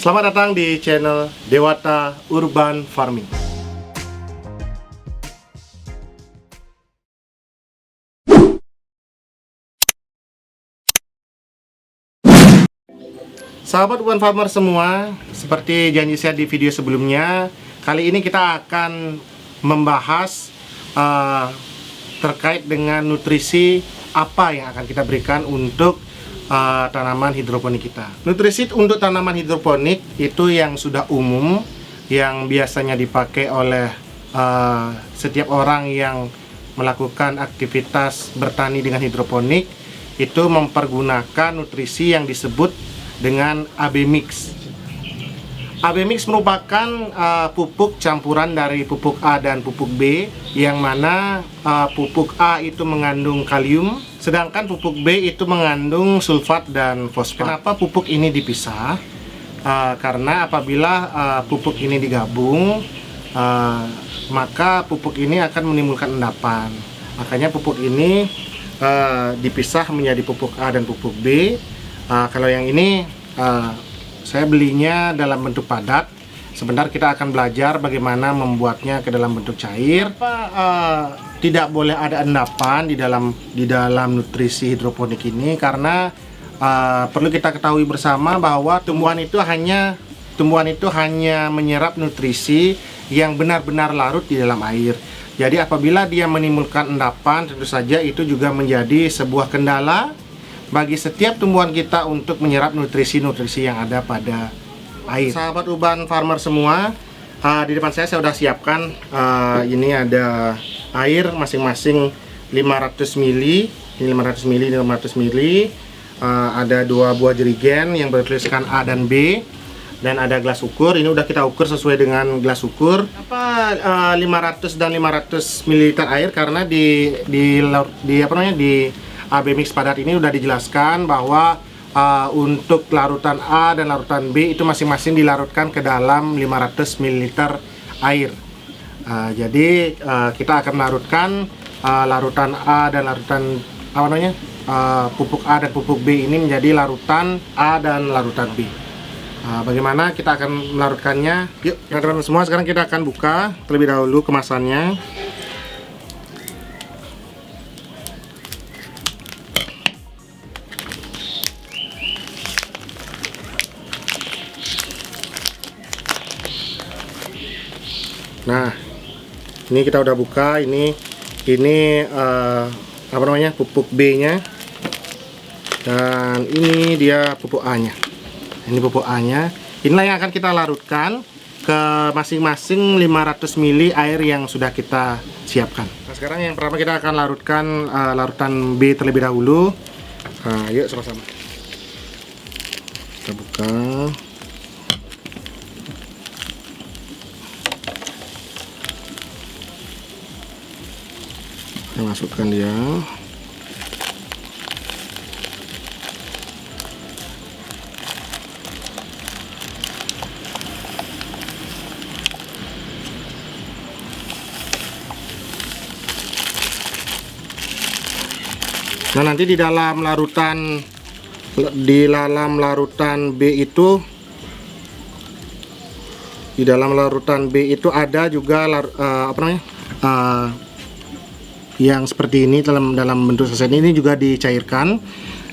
Selamat datang di channel Dewata Urban Farming. Sahabat urban farmer semua, seperti janji saya di video sebelumnya, kali ini kita akan membahas terkait dengan nutrisi apa yang akan kita berikan untuk tanaman hidroponik kita. Nutrisi untuk tanaman hidroponik itu yang sudah umum, yang biasanya dipakai oleh setiap orang yang melakukan aktivitas bertani dengan hidroponik, itu mempergunakan nutrisi yang disebut dengan AB Mix. AB Mix merupakan pupuk campuran dari pupuk A dan pupuk B, yang mana pupuk A itu mengandung kalium, sedangkan pupuk B itu mengandung sulfat dan fosfat. Kenapa pupuk ini dipisah? Karena apabila pupuk ini digabung, maka pupuk ini akan menimbulkan endapan. Makanya pupuk ini dipisah menjadi pupuk A dan pupuk B. Kalau yang ini saya belinya dalam bentuk padat. Sebentar kita akan belajar bagaimana membuatnya ke dalam bentuk cair. Tidak boleh ada endapan di dalam nutrisi hidroponik ini, karena perlu kita ketahui bersama bahwa tumbuhan itu hanya menyerap nutrisi yang benar-benar larut di dalam air. Jadi apabila dia menimbulkan endapan, tentu saja itu juga menjadi sebuah kendala bagi setiap tumbuhan kita untuk menyerap nutrisi-nutrisi yang ada pada air. Sahabat urban farmer semua, di depan saya sudah siapkan ini ada air masing-masing 500 ml, ini 500 ml, 500 ml. Ada dua buah jerigen yang bertuliskan A dan B, dan ada gelas ukur. Ini udah kita ukur sesuai dengan gelas ukur. 500 dan 500 ml air, karena di AB Mix padat ini udah dijelaskan bahwa untuk larutan A dan larutan B itu masing-masing dilarutkan ke dalam 500 ml air. Jadi kita akan melarutkan larutan A dan larutan pupuk A dan pupuk B ini menjadi larutan A dan larutan B. Bagaimana kita akan melarutkannya? Yuk teman-teman semua, sekarang kita akan buka terlebih dahulu kemasannya. Nah, ini kita udah buka. Ini pupuk B-nya, dan ini dia pupuk A-nya. Ini pupuk A-nya. Inilah yang akan kita larutkan ke masing-masing 500 ml air yang sudah kita siapkan. Nah, sekarang yang pertama kita akan larutkan larutan B terlebih dahulu. Yuk sama-sama kita buka. Kita masukkan dia. Nah, nanti di dalam larutan B itu, ada juga yang seperti ini dalam bentuk saset. Ini juga dicairkan.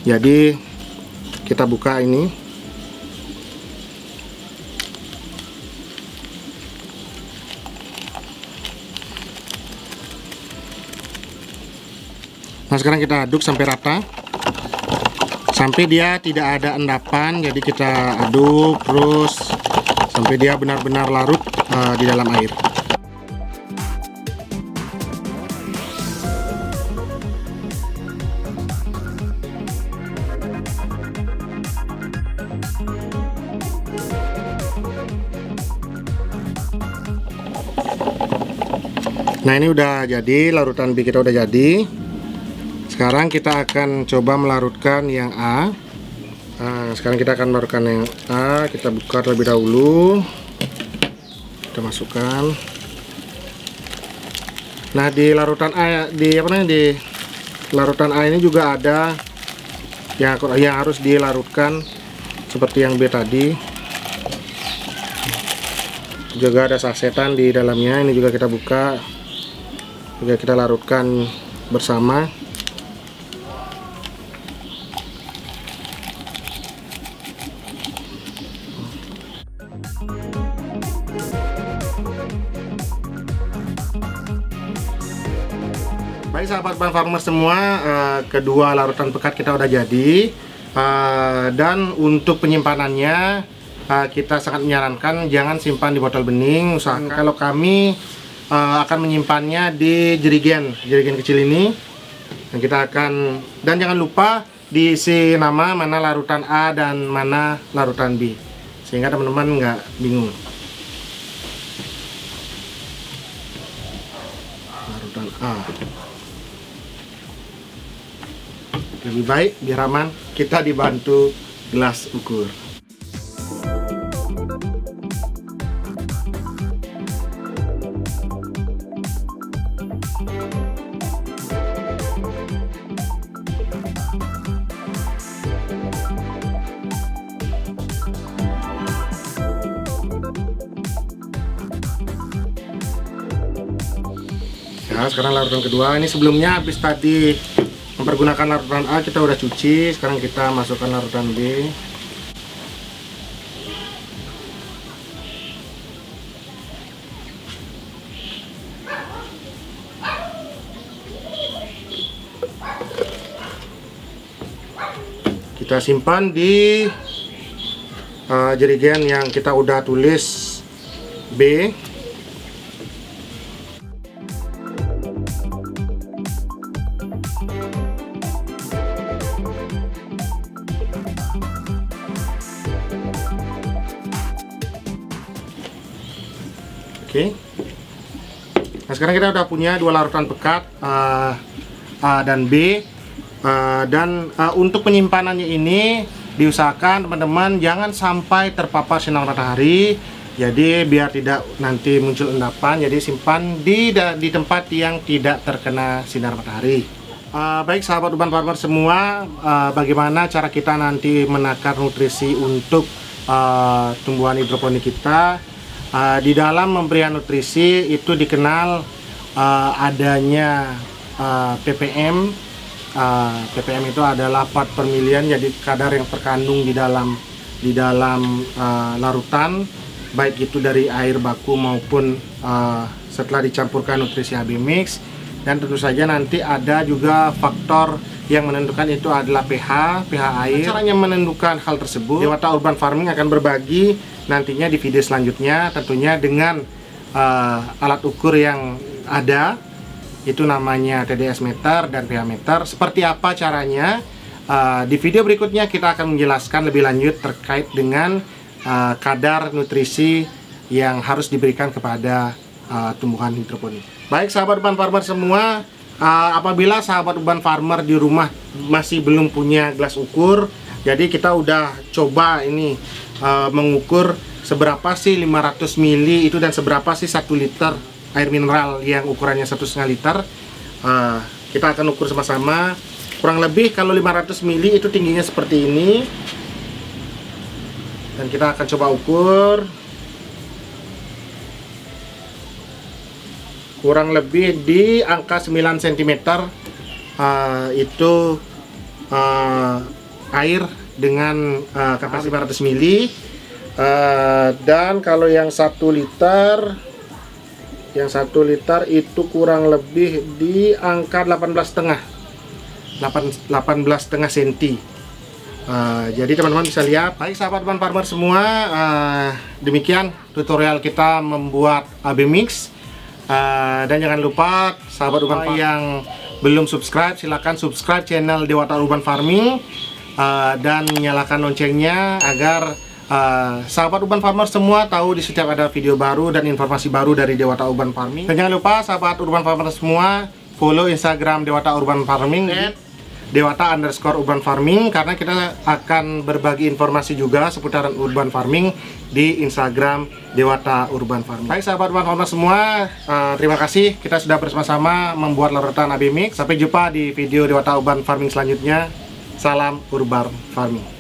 Jadi kita buka ini. Nah, sekarang kita aduk sampai rata, sampai dia tidak ada endapan. Jadi kita aduk terus sampai dia benar-benar larut di dalam air. Nah, ini udah jadi, larutan B kita udah jadi. Sekarang kita akan coba melarutkan yang A. Sekarang kita akan melarutkan yang A. Kita buka terlebih dahulu. Kita masukkan. Nah, di larutan A, di larutan A ini juga ada yang harus dilarutkan seperti yang B tadi. Juga ada sasetan di dalamnya, ini juga kita buka, juga kita larutkan bersama. Baik sahabat Urban Farmer semua, kedua larutan pekat kita udah jadi. Dan untuk penyimpanannya kita sangat menyarankan jangan simpan di botol bening. Usahakan kalau kami akan menyimpannya di jerigen kecil ini. Dan kita akan, dan jangan lupa diisi nama mana larutan A dan mana larutan B, sehingga teman-teman nggak bingung. Larutan A. Lebih baik biar aman kita dibantu gelas ukur. Nah, sekarang larutan kedua. Ini sebelumnya habis tadi mempergunakan larutan A, kita udah cuci. Sekarang kita masukkan larutan B. Kita simpan di jerigen yang kita udah tulis B. Oke. Nah, sekarang kita udah punya dua larutan pekat A dan B. Dan untuk penyimpanannya ini diusahakan teman-teman jangan sampai terpapar sinar matahari. Jadi biar tidak nanti muncul endapan, jadi simpan di tempat yang tidak terkena sinar matahari. Baik sahabat Urban Farmer semua, bagaimana cara kita nanti menakar nutrisi untuk tumbuhan hidroponik kita? Di dalam pemberian nutrisi itu dikenal adanya ppm. ppm itu adalah part per million, jadi kadar yang terkandung di dalam larutan, baik itu dari air baku maupun setelah dicampurkan nutrisi HB mix. Dan tentu saja nanti ada juga faktor yang menentukan itu adalah pH air. Caranya menentukan hal tersebut, Dewata Urban Farming akan berbagi nantinya di video selanjutnya, tentunya dengan alat ukur yang ada, itu namanya TDS meter dan pH meter. Seperti apa caranya? Di video berikutnya kita akan menjelaskan lebih lanjut terkait dengan kadar nutrisi yang harus diberikan kepada tumbuhan hidroponik. Baik sahabat Urban Farmer semua, apabila sahabat Urban Farmer di rumah masih belum punya gelas ukur, jadi kita udah coba ini mengukur seberapa sih 500 ml itu dan seberapa sih 1 liter air mineral yang ukurannya 1,5 liter. Kita akan ukur sama-sama. Kurang lebih kalau 500 ml itu tingginya seperti ini, dan kita akan coba ukur. Kurang lebih di angka 9 cm itu air dengan kapasitas 500 ml. Dan kalau yang 1 liter, itu kurang lebih di angka 18,5 cm. Jadi teman-teman bisa lihat. Baik sahabat Urban Farmer semua, demikian tutorial kita membuat AB mix. Dan jangan lupa sahabat Urban Farmer yang belum subscribe, silahkan subscribe channel Dewata Urban Farming dan nyalakan loncengnya agar sahabat Urban Farmer semua tahu di setiap ada video baru dan informasi baru dari Dewata Urban Farming. Dan jangan lupa sahabat Urban Farmer semua follow Instagram Dewata Urban Farming @Dewata_Urban Farming, karena kita akan berbagi informasi juga seputaran urban farming di Instagram Dewata Urban Farming. Baik sahabat Urban Farmer semua, terima kasih kita sudah bersama-sama membuat larutan AB mix. Sampai jumpa di video Dewata Urban Farming selanjutnya. Salam Urban Farming.